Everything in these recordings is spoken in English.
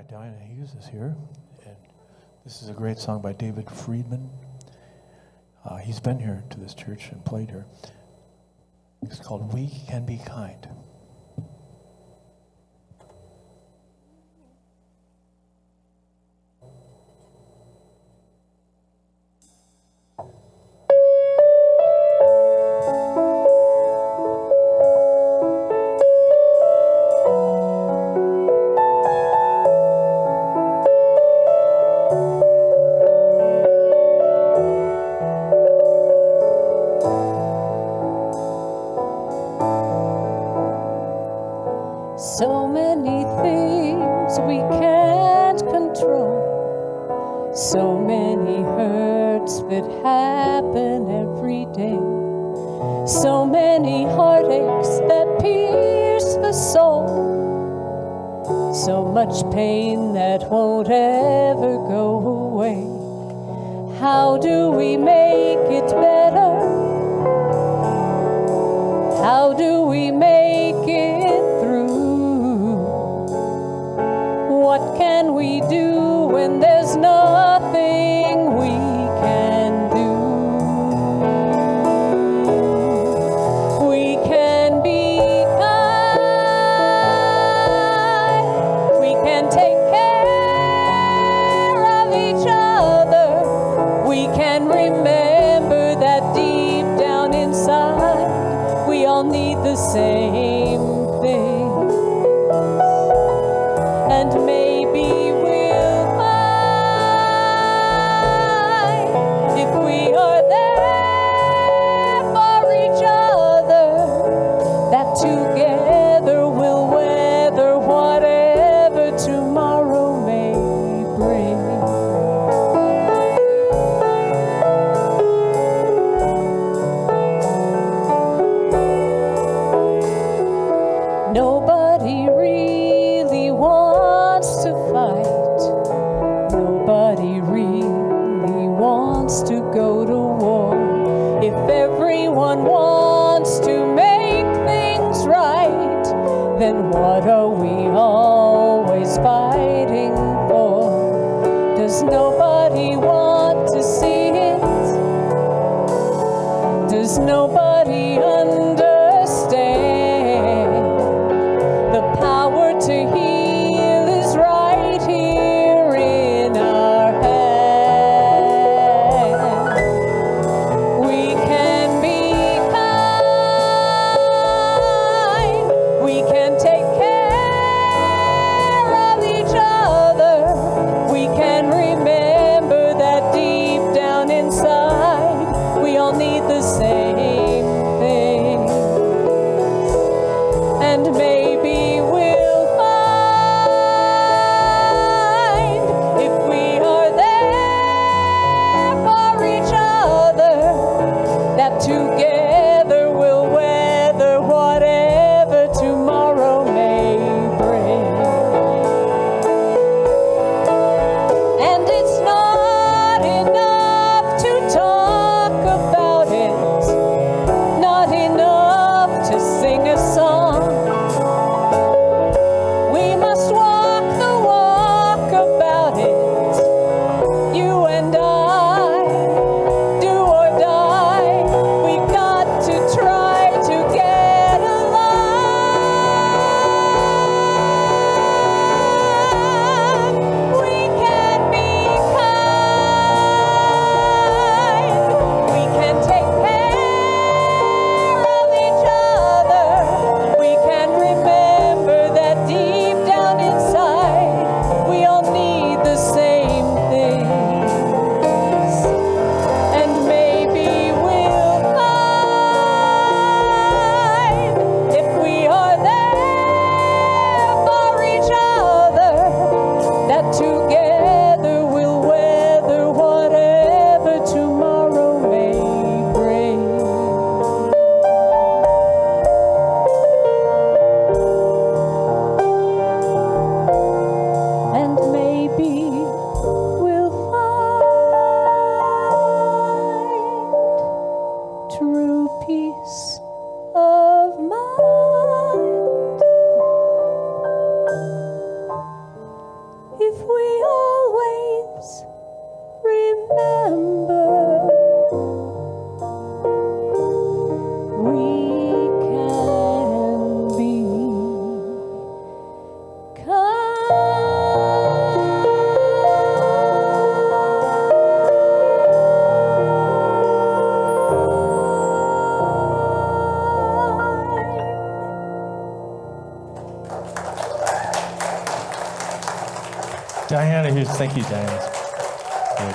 Diana Hughes is here, and this is a great song by David Friedman. He's been here to this church and played here. It's called We Can Be Kind. So many things we can't control, so many hurts that happen every day, so many heartaches that pierce the soul, so much pain that won't ever go away. How do we make it better? How do we make it through? What can we do when there's nothing we can do? We can be kind. We can take care of each other. We can remember that deep down inside we all need the same thing. And maybe we'll find, if we are there for each other, that together we'll weather whatever tomorrow may bring. Nobody really wants to fight. Nobody really wants to go to war. If everyone wants to make things right, then what are we always fighting for? Does nobody want to see it? Does nobody understand? The power to heal is right here in our hand. We can be kind. We can take care if we always remember we can be Diana Hughes, thank you, Diana. Good.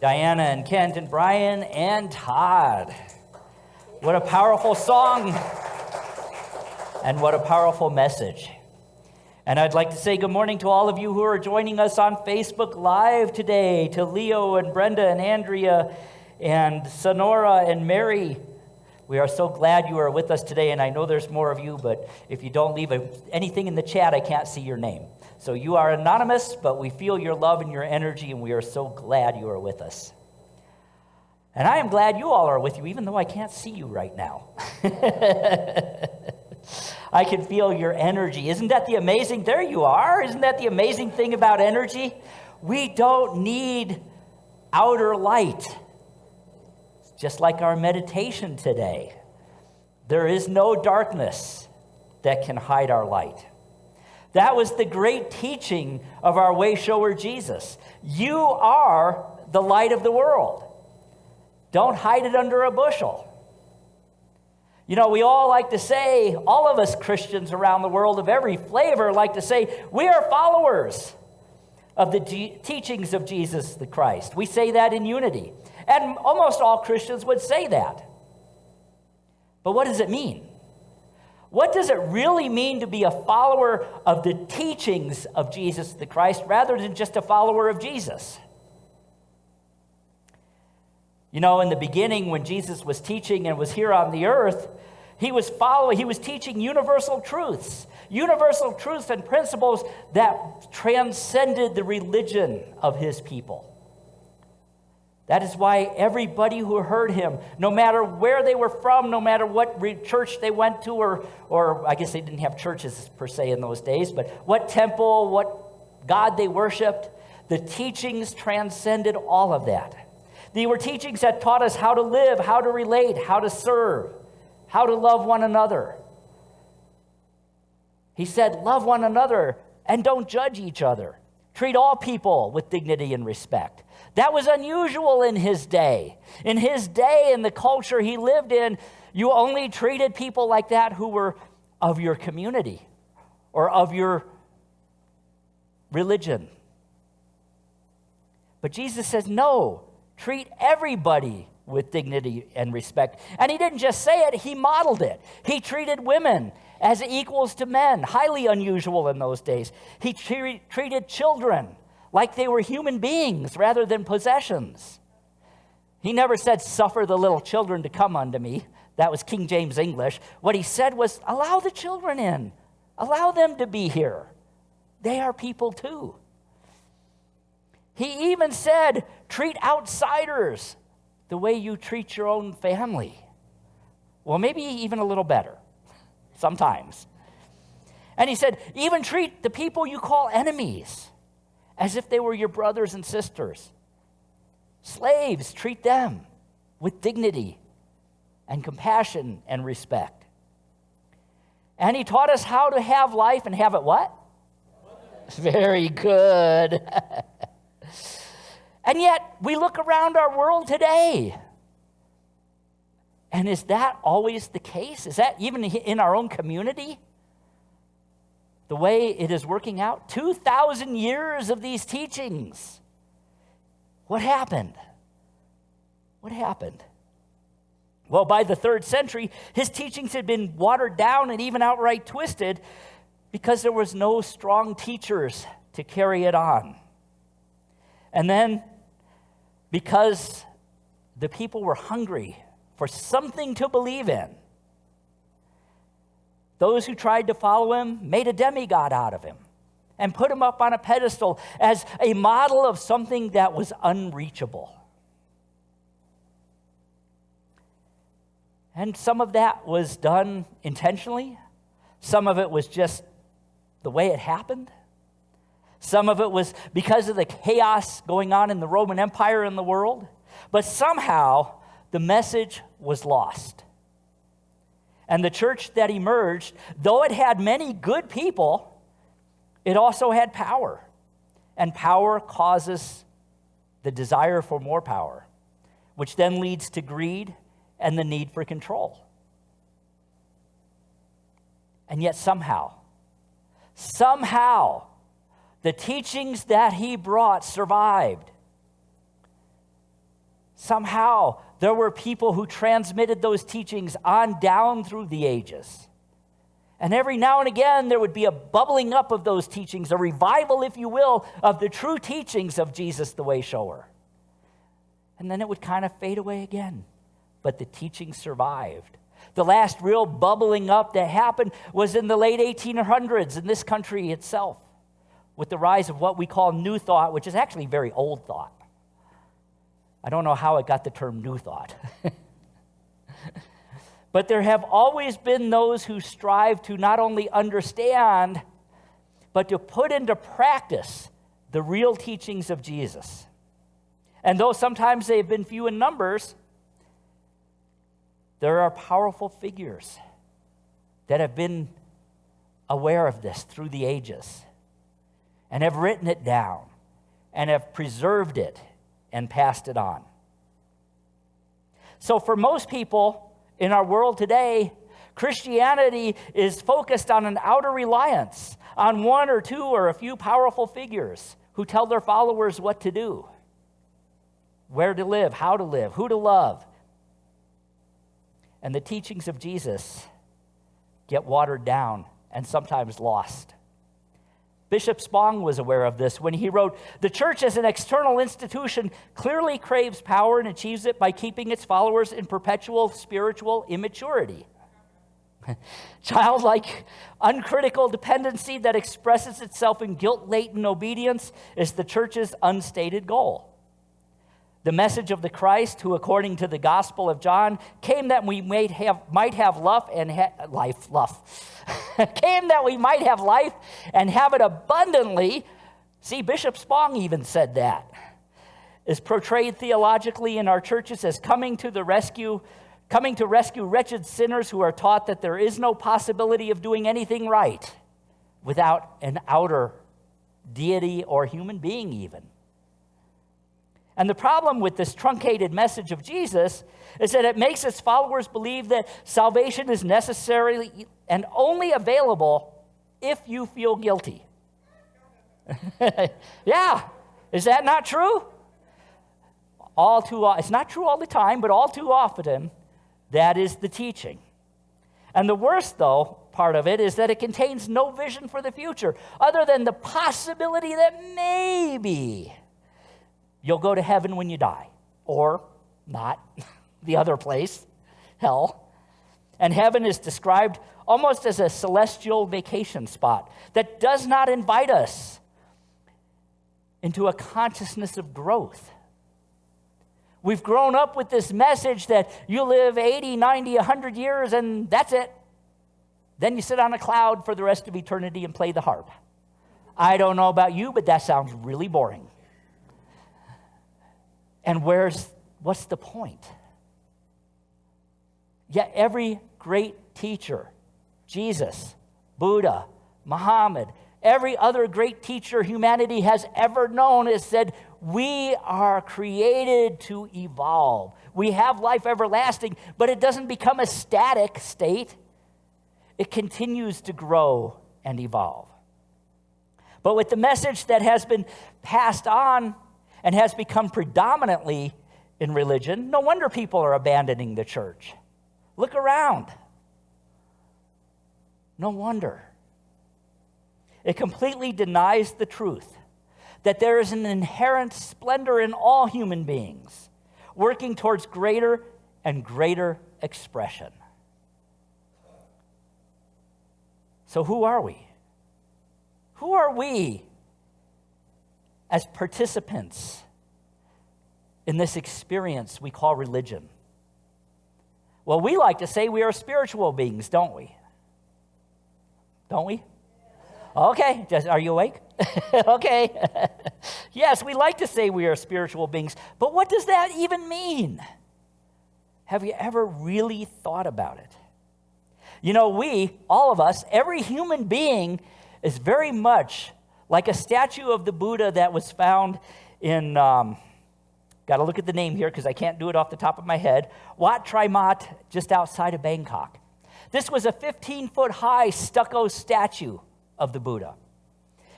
Diana and Kent and Brian and Todd. What a powerful song and what a powerful message. And I'd like to say good morning to all of you who are joining us on Facebook Live today, to Leo and Brenda and Andrea and Sonora and Mary. We are so glad you are with us today, and I know there's more of you, but if you don't leave anything in the chat, I can't see your name. So you are anonymous, but we feel your love and your energy, and we are so glad you are with us. And I am glad you all are with you, even though I can't see you right now. I can feel your energy. Isn't that the amazing? There you are. Isn't that the amazing thing about energy? We don't need outer light. Just like our meditation today. There is no darkness that can hide our light. That was the great teaching of our way shower, Jesus. You are the light of the world. Don't hide it under a bushel. You know, we all like to say, all of us Christians around the world of every flavor like to say, we are followers of the teachings of Jesus the Christ. We say that in unity. And almost all Christians would say that. But what does it mean? What does it really mean to be a follower of the teachings of Jesus the Christ rather than just a follower of Jesus? You know, in the beginning when Jesus was teaching and was here on the earth, he was teaching universal truths and principles that transcended the religion of his people. That is why everybody who heard him, no matter where they were from, no matter what church they went to, or I guess they didn't have churches per se in those days, but what temple, what God they worshiped, the teachings transcended all of that. They were teachings that taught us how to live, how to relate, how to serve, how to love one another. He said, love one another and don't judge each other. Treat all people with dignity and respect. That was unusual in his day. In his day, in the culture he lived in, you only treated people like that who were of your community or of your religion. But Jesus says, no, treat everybody with dignity and respect. And he didn't just say it, he modeled it. He treated women as equals to men, highly unusual in those days. He treated children like they were human beings rather than possessions. He never said, suffer the little children to come unto me. That was King James English. What he said was, allow the children in. Allow them to be here. They are people too. He even said, treat outsiders the way you treat your own family. Well, maybe even a little better, sometimes. And he said, even treat the people you call enemies as if they were your brothers and sisters. Slaves, treat them with dignity and compassion and respect. And he taught us how to have life and have it what? Very good. And yet, we look around our world today. And is that always the case? Is that even in our own community? The way it is working out? 2,000 years of these teachings. What happened? What happened? Well, by the 3rd century, his teachings had been watered down and even outright twisted because there was no strong teachers to carry it on. And then, because the people were hungry for something to believe in, those who tried to follow him made a demigod out of him and put him up on a pedestal as a model of something that was unreachable. And some of that was done intentionally. Some of it was just the way it happened. Some of it was because of the chaos going on in the Roman Empire and the world. But somehow, the message was lost. And the church that emerged, though it had many good people, it also had power. And power causes the desire for more power, which then leads to greed and the need for control. And yet somehow, the teachings that he brought survived. Somehow, there were people who transmitted those teachings on down through the ages. And every now and again, there would be a bubbling up of those teachings, a revival, if you will, of the true teachings of Jesus, the way shower. And then it would kind of fade away again. But the teaching survived. The last real bubbling up that happened was in the late 1800s in this country itself, with the rise of what we call New Thought, which is actually very old thought. I don't know how it got the term New Thought. But there have always been those who strive to not only understand, but to put into practice the real teachings of Jesus. And though sometimes they've been few in numbers, there are powerful figures that have been aware of this through the ages and have written it down and have preserved it and passed it on. So for most people in our world today, Christianity is focused on an outer reliance on one or two or a few powerful figures who tell their followers what to do, where to live, how to live, who to love. And the teachings of Jesus get watered down and sometimes lost. Bishop Spong was aware of this when he wrote, "The church as an external institution clearly craves power and achieves it by keeping its followers in perpetual spiritual immaturity. Childlike, uncritical dependency that expresses itself in guilt-laden obedience is the church's unstated goal. The message of the Christ, who according to the Gospel of John, came that we might have life and came that we might have life and have it abundantly." See, Bishop Spong even said that. Is portrayed theologically in our churches as coming to rescue wretched sinners who are taught that there is no possibility of doing anything right without an outer deity or human being even. And the problem with this truncated message of Jesus is that it makes its followers believe that salvation is necessarily and only available if you feel guilty. Yeah, is that not true? It's not true all the time, but all too often, that is the teaching. And the worst, though, part of it is that it contains no vision for the future, other than the possibility that maybe you'll go to heaven when you die, or not, the other place, hell. And heaven is described almost as a celestial vacation spot that does not invite us into a consciousness of growth. We've grown up with this message that you live 80, 90, 100 years, and that's it. Then you sit on a cloud for the rest of eternity and play the harp. I don't know about you, but that sounds really boring. And what's the point? Yet every great teacher, Jesus, Buddha, Muhammad, every other great teacher humanity has ever known has said, we are created to evolve. We have life everlasting, but it doesn't become a static state. It continues to grow and evolve. But with the message that has been passed on and has become predominantly in religion, no wonder people are abandoning the church. Look around. No wonder. It completely denies the truth that there is an inherent splendor in all human beings, working towards greater and greater expression. So who are we? Who are we as participants in this experience we call religion? Well, we like to say we are spiritual beings, don't we? Don't we? Okay, are you awake? Okay. Yes, we like to say we are spiritual beings, but what does that even mean? Have you ever really thought about it? You know, all of us, every human being is very much like a statue of the Buddha that was found in, got to look at the name here because I can't do it off the top of my head, Wat Tri Mat, just outside of Bangkok. This was a 15-foot high stucco statue of the Buddha.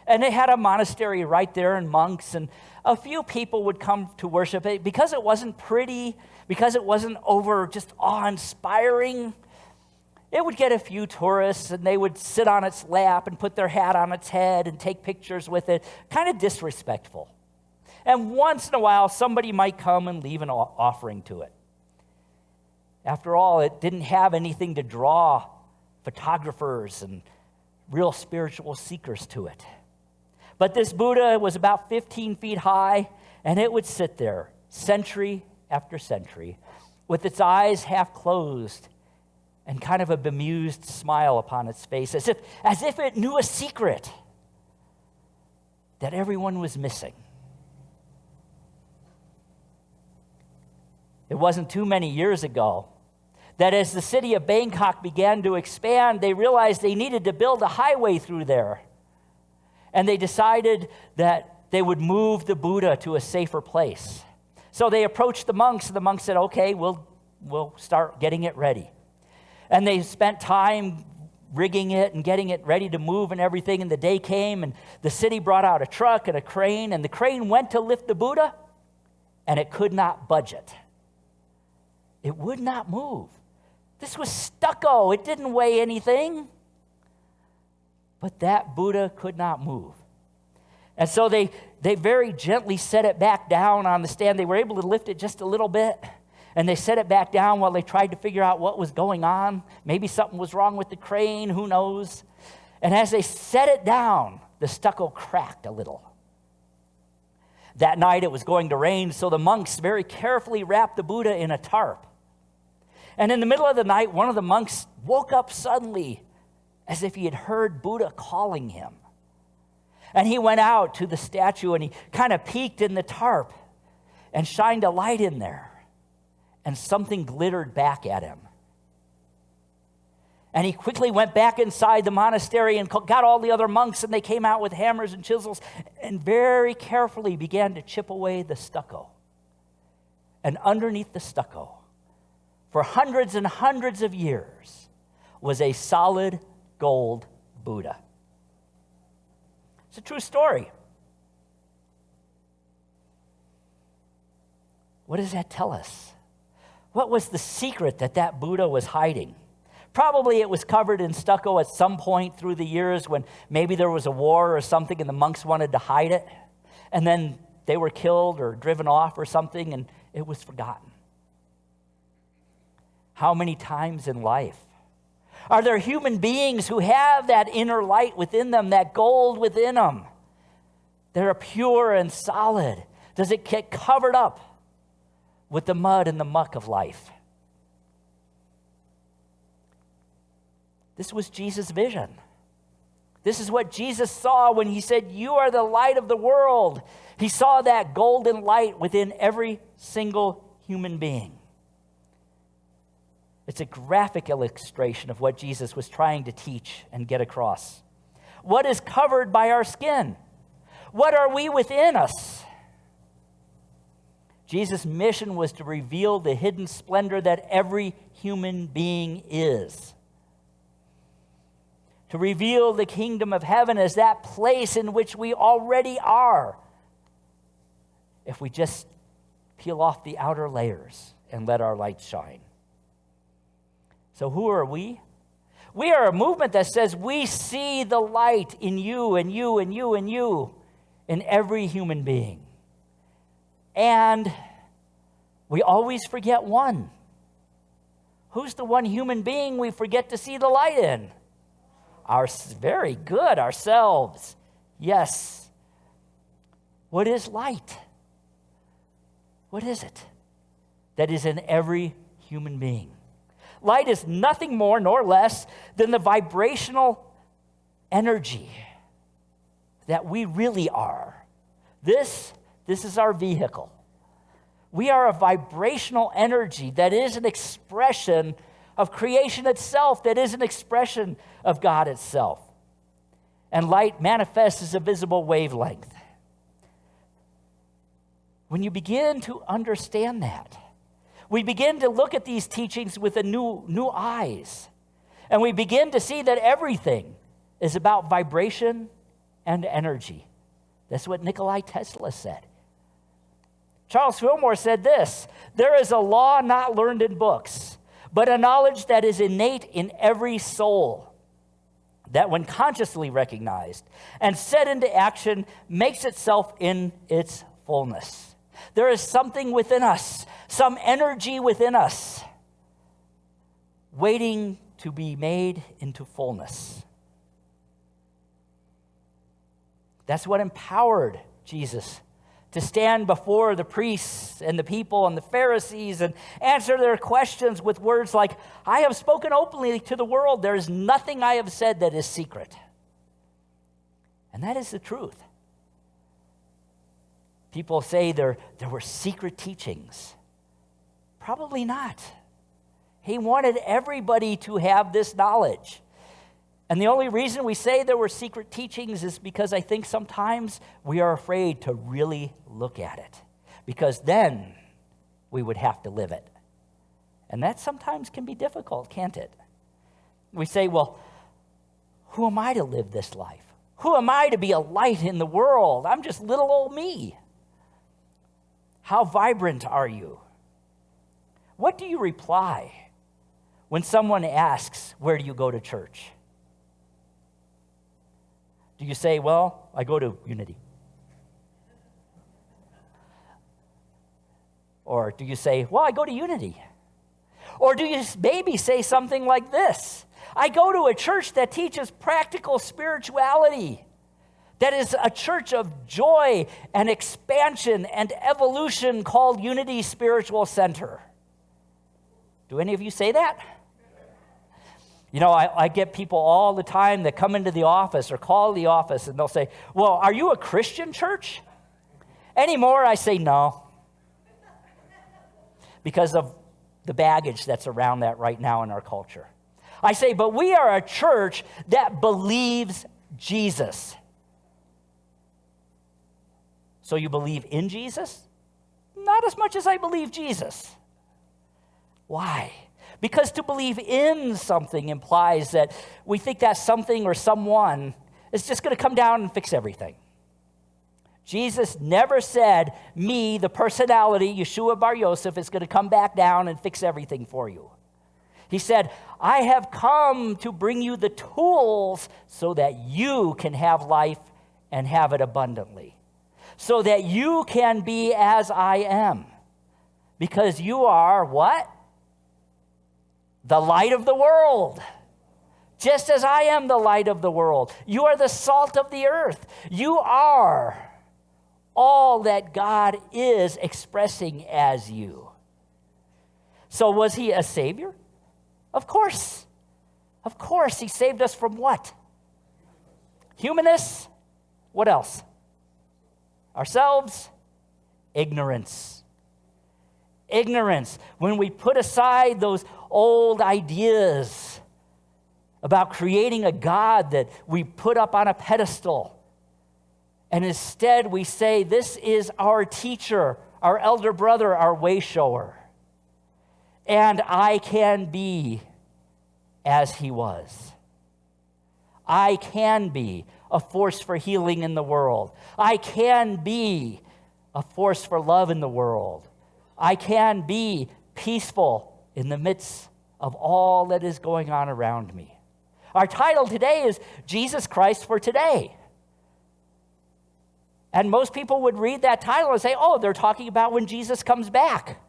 And it had a monastery right there and monks, and a few people would come to worship it. Because it wasn't pretty, because it wasn't over just awe-inspiring, it would get a few tourists, and they would sit on its lap and put their hat on its head and take pictures with it, kind of disrespectful. And once in a while, somebody might come and leave an offering to it. After all, it didn't have anything to draw photographers and real spiritual seekers to it. But this Buddha was about 15 feet high, and it would sit there century after century with its eyes half closed and kind of a bemused smile upon its face, as if it knew a secret that everyone was missing. It wasn't too many years ago that as the city of Bangkok began to expand, they realized they needed to build a highway through there. And they decided that they would move the Buddha to a safer place. So they approached the monks, and the monks said, okay, we'll start getting it ready. And they spent time rigging it and getting it ready to move and everything, and the day came, and the city brought out a truck and a crane, and the crane went to lift the Buddha, and it could not budge it. It would not move. This was stucco. It didn't weigh anything. But that Buddha could not move. And so they very gently set it back down on the stand. They were able to lift it just a little bit. And they set it back down while they tried to figure out what was going on. Maybe something was wrong with the crane. Who knows? And as they set it down, the stucco cracked a little. That night it was going to rain, so the monks very carefully wrapped the Buddha in a tarp. And in the middle of the night, one of the monks woke up suddenly as if he had heard Buddha calling him. And he went out to the statue and he kind of peeked in the tarp and shined a light in there. And something glittered back at him. And he quickly went back inside the monastery and got all the other monks, and they came out with hammers and chisels and very carefully began to chip away the stucco. And underneath the stucco, for hundreds and hundreds of years, was a solid gold Buddha. It's a true story. What does that tell us? What was the secret that Buddha was hiding? Probably it was covered in stucco at some point through the years when maybe there was a war or something and the monks wanted to hide it. And then they were killed or driven off or something and it was forgotten. How many times in life are there human beings who have that inner light within them, that gold within them? They're pure and solid. Does it get covered up with the mud and the muck of life? This was Jesus' vision. This is what Jesus saw when he said, "You are the light of the world." He saw that golden light within every single human being. It's a graphic illustration of what Jesus was trying to teach and get across. What is covered by our skin? What are we within us? Jesus' mission was to reveal the hidden splendor that every human being is. To reveal the kingdom of heaven as that place in which we already are, if we just peel off the outer layers and let our light shine. So who are we? We are a movement that says we see the light in you and you and you and you, in every human being. And we always forget one. Who's the one human being we forget to see the light in? Very good, ourselves. Yes. What is light? What is it that is in every human being? Light is nothing more nor less than the vibrational energy that we really are. This is our vehicle. We are a vibrational energy that is an expression of creation itself, that is an expression of God itself. And light manifests as a visible wavelength. When you begin to understand that, we begin to look at these teachings with a new eyes. And we begin to see that everything is about vibration and energy. That's what Nikola Tesla said. Charles Fillmore said this: there is a law not learned in books, but a knowledge that is innate in every soul, that when consciously recognized and set into action, makes itself in its fullness. There is something within us, some energy within us, waiting to be made into fullness. That's what empowered Jesus to stand before the priests and the people and the Pharisees and answer their questions with words like, I have spoken openly to the world. There is nothing I have said that is secret. And that is the truth. People say there were secret teachings. Probably not. He wanted everybody to have this knowledge. And the only reason we say there were secret teachings is because I think sometimes we are afraid to really look at it, because then we would have to live it. And that sometimes can be difficult, can't it? We say, well, who am I to live this life? Who am I to be a light in the world? I'm just little old me. How vibrant are you? What do you reply when someone asks, where do you go to church? Do you say, well, I go to Unity? Or do you say, well, I go to Unity? Or do you maybe say something like this: I go to a church that teaches practical spirituality, that is a church of joy and expansion and evolution called Unity Spiritual Center. Do any of you say that? You know, I get people all the time that come into the office or call the office and they'll say, well, are you a Christian church? Anymore, I say no. Because of the baggage that's around that right now in our culture. I say, but we are a church that believes Jesus. So you believe in Jesus? Not as much as I believe Jesus. Why? Because to believe in something implies that we think that something or someone is just going to come down and fix everything. Jesus never said, me, the personality, Yeshua Bar Yosef, is going to come back down and fix everything for you. He said, I have come to bring you the tools so that you can have life and have it abundantly. So that you can be as I am. Because you are what? The light of the world. Just as I am the light of the world. You are the salt of the earth. You are all that God is expressing as you. So was he a savior? Of course. Of course. He saved us from what? Humanness. What else? Ourselves. Ignorance. Ignorance. When we put aside those old ideas about creating a God that we put up on a pedestal, and instead we say, this is our teacher, our elder brother, our way shower, and I can be as he was. I can be a force for healing in the world. I can be a force for love in the world. I can be peaceful in the midst of all that is going on around me. Our title today is Jesus Christ for Today. And most people would read that title and say, oh, they're talking about when Jesus comes back.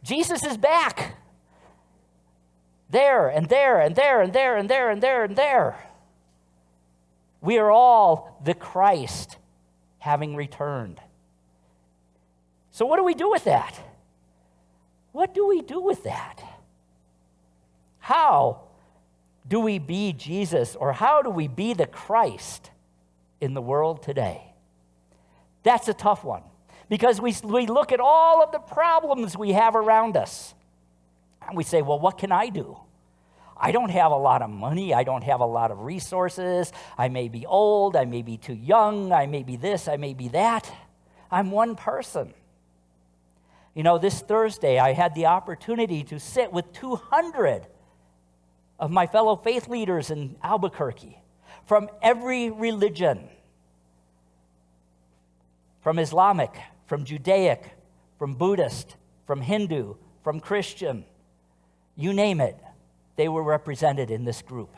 Jesus is back. There and there and there and there and there and there and there. We are all the Christ having returned. So what do we do with that? What do we do with that? How do we be Jesus, or how do we be the Christ in the world today? That's a tough one, because we look at all of the problems we have around us, and we say, well, what can I do? I don't have a lot of money. I don't have a lot of resources. I may be old. I may be too young. I may be this. I may be that. I'm one person. You know, this Thursday, I had the opportunity to sit with 200 of my fellow faith leaders in Albuquerque from every religion, from Islamic, from Judaic, from Buddhist, from Hindu, from Christian, you name it, they were represented in this group.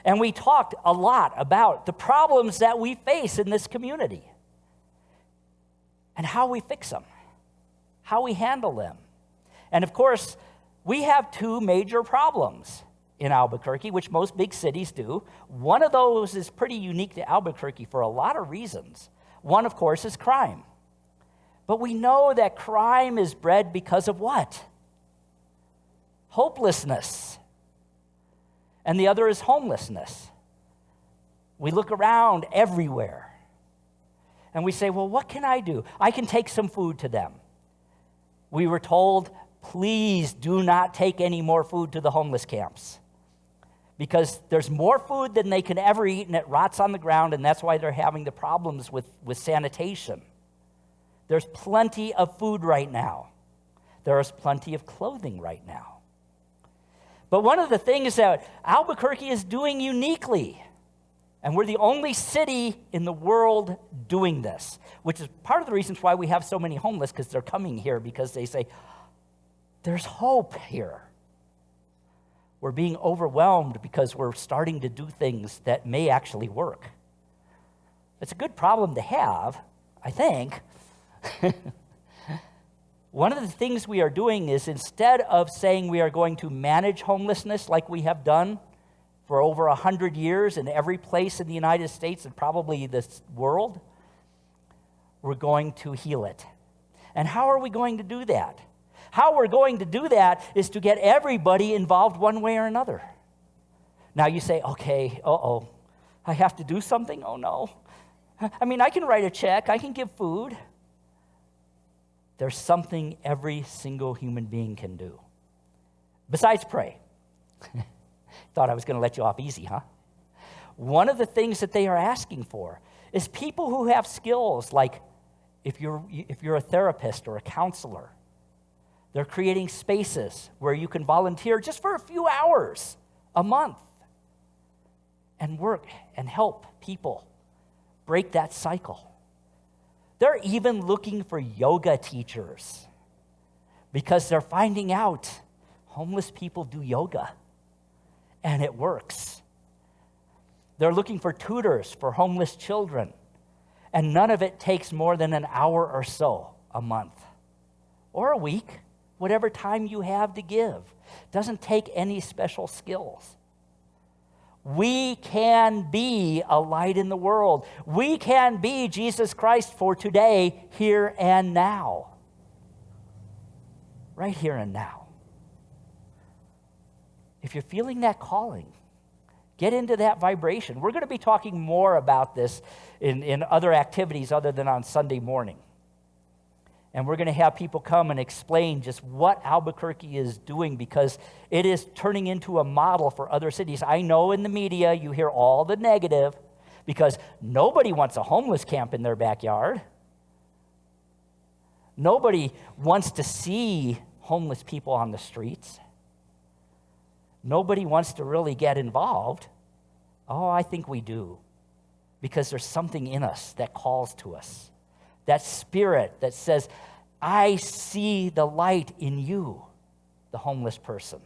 And we talked a lot about the problems that we face in this community and how we fix them, how we handle them. And of course, we have two major problems in Albuquerque, which most big cities do. One of those is pretty unique to Albuquerque for a lot of reasons. One, of course, is crime. But we know that crime is bred because of what? Hopelessness. And the other is homelessness. We look around everywhere and we say, well, what can I do? I can take some food to them. We were told, please do not take any more food to the homeless camps, because there's more food than they can ever eat, and it rots on the ground, and that's why they're having the problems with sanitation. There's plenty of food right now. There is plenty of clothing right now. But one of the things that Albuquerque is doing uniquely, and we're the only city in the world doing this, which is part of the reasons why we have so many homeless, because they're coming here because they say, there's hope here. We're being overwhelmed because we're starting to do things that may actually work. It's a good problem to have, I think. One of the things we are doing is, instead of saying we are going to manage homelessness like we have done for over 100 years in every place in the United States and probably this world, we're going to heal it. And how are we going to do that? How we're going to do that is to get everybody involved one way or another. Now you say, okay, I have to do something? Oh no. I mean, I can write a check, I can give food. There's something every single human being can do. Besides pray. Thought I was going to let you off easy, huh? One of the things that they are asking for is people who have skills, like if you're a therapist or a counselor. They're creating spaces where you can volunteer just for a few hours a month and work and help people break that cycle. They're even looking for yoga teachers because they're finding out homeless people do yoga and it works. They're looking for tutors for homeless children, and none of it takes more than an hour or so a month or a week. Whatever time you have to give. Doesn't take any special skills. We can be a light in the world. We can be Jesus Christ for today, here and now. Right here and now. If you're feeling that calling, get into that vibration. We're going to be talking more about this in other activities other than on Sunday morning. And we're going to have people come and explain just what Albuquerque is doing, because it is turning into a model for other cities. I know in the media you hear all the negative because nobody wants a homeless camp in their backyard. Nobody wants to see homeless people on the streets. Nobody wants to really get involved. Oh, I think we do, because there's something in us that calls to us. That spirit that says, I see the light in you, the homeless person.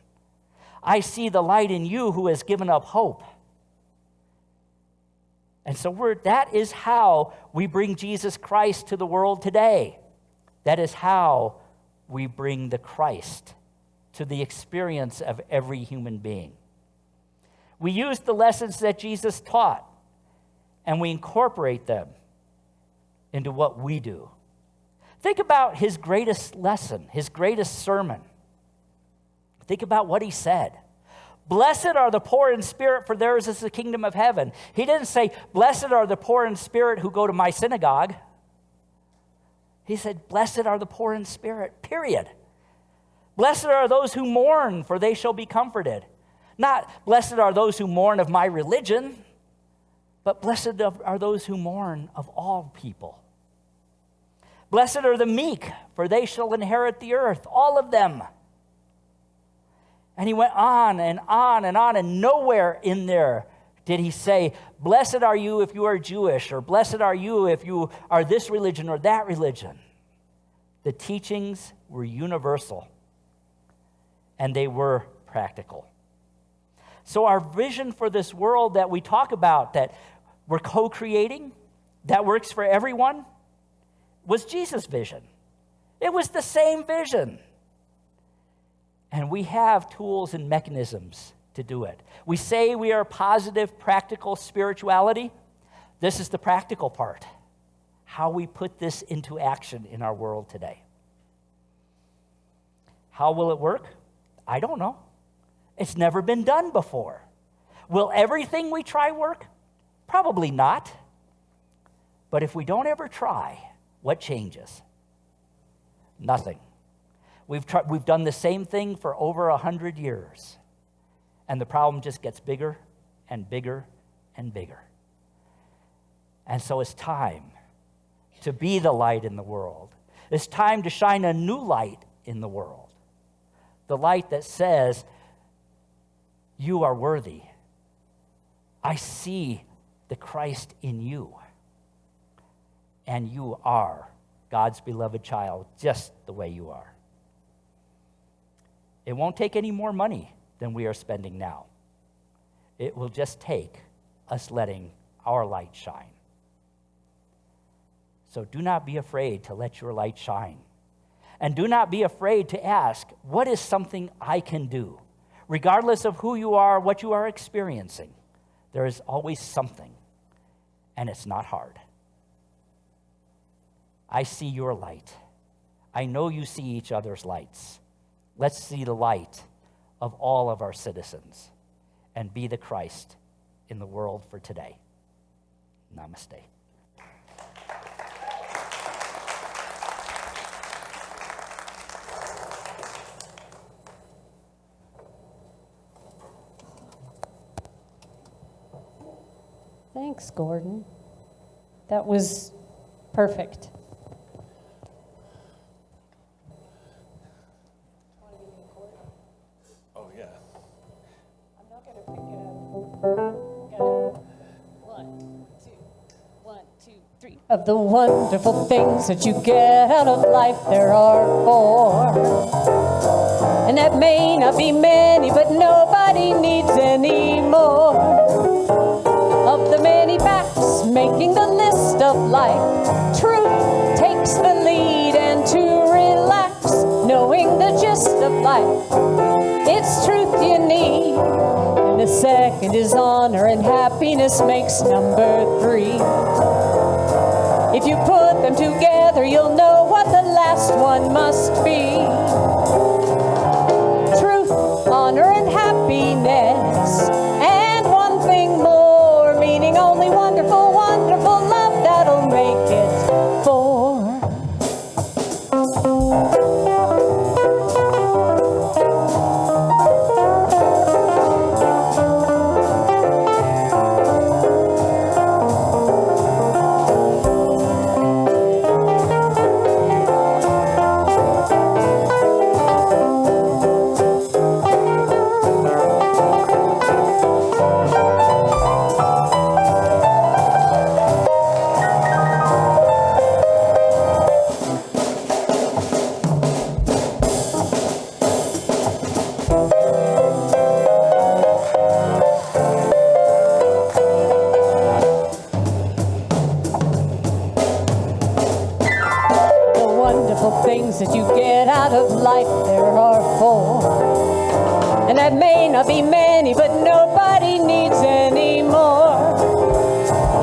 I see the light in you who has given up hope. And so that is how we bring Jesus Christ to the world today. That is how we bring the Christ to the experience of every human being. We use the lessons that Jesus taught, and we incorporate them into what we do. Think about his greatest lesson, his greatest sermon. Think about what he said. Blessed are the poor in spirit, for theirs is the kingdom of heaven. He didn't say, blessed are the poor in spirit who go to my synagogue. He said, blessed are the poor in spirit, period. Blessed are those who mourn, for they shall be comforted. Not blessed are those who mourn of my religion, but blessed are those who mourn of all people. Blessed are the meek, for they shall inherit the earth, all of them. And he went on and on and on, and nowhere in there did he say, blessed are you if you are Jewish, or blessed are you if you are this religion or that religion. The teachings were universal, and they were practical. So our vision for this world that we talk about, that we're co-creating, that works for everyone, was Jesus' vision. It was the same vision. And we have tools and mechanisms to do it. We say we are positive, practical spirituality. This is the practical part. How we put this into action in our world today. How will it work? I don't know. It's never been done before. Will everything we try work? Probably not. But if we don't ever try, what changes? Nothing. We've done the same thing for over 100 years, and the problem just gets bigger and bigger and bigger. And so it's time to be the light in the world. It's time to shine a new light in the world. The light that says, you are worthy. I see the Christ in you. And you are God's beloved child, just the way you are. It won't take any more money than we are spending now. It will just take us letting our light shine. So do not be afraid to let your light shine. And do not be afraid to ask, what is something I can do? Regardless of who you are, what you are experiencing, there is always something, and it's not hard. I see your light. I know you see each other's lights. Let's see the light of all of our citizens and be the Christ in the world for today. Namaste. Thanks, Gordon. That was perfect. Oh, yeah. I'm not going to pick it up. One, two, three. Of the wonderful things that you get out of life, there are four. And that may not be many, but nobody needs any more. Of the many facts making the list of life, truth takes the lead, and to relax, knowing the gist of life, it's truth you need. And the second is honor, and happiness makes number three. If you put them together, you'll know what the last one must be. Truth, honor, and happiness, and one thing more, meaning only wonderful, wonderful love that'll make it four. Things that you get out of life, there are four. And that may not be many, but nobody needs any more.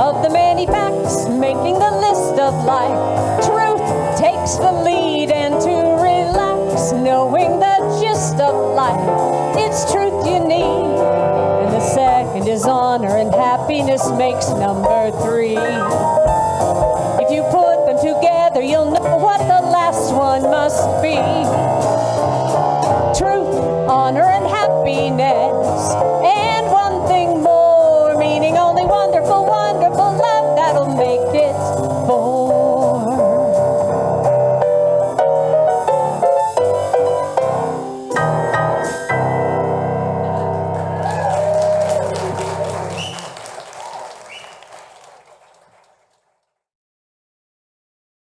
Of the many facts making the list of life, truth takes the lead, and to relax, knowing the gist of life, it's truth you need. is honor, and happiness makes number 3. If you put them together, you'll know what the last one must be. Truth, honor, and happiness.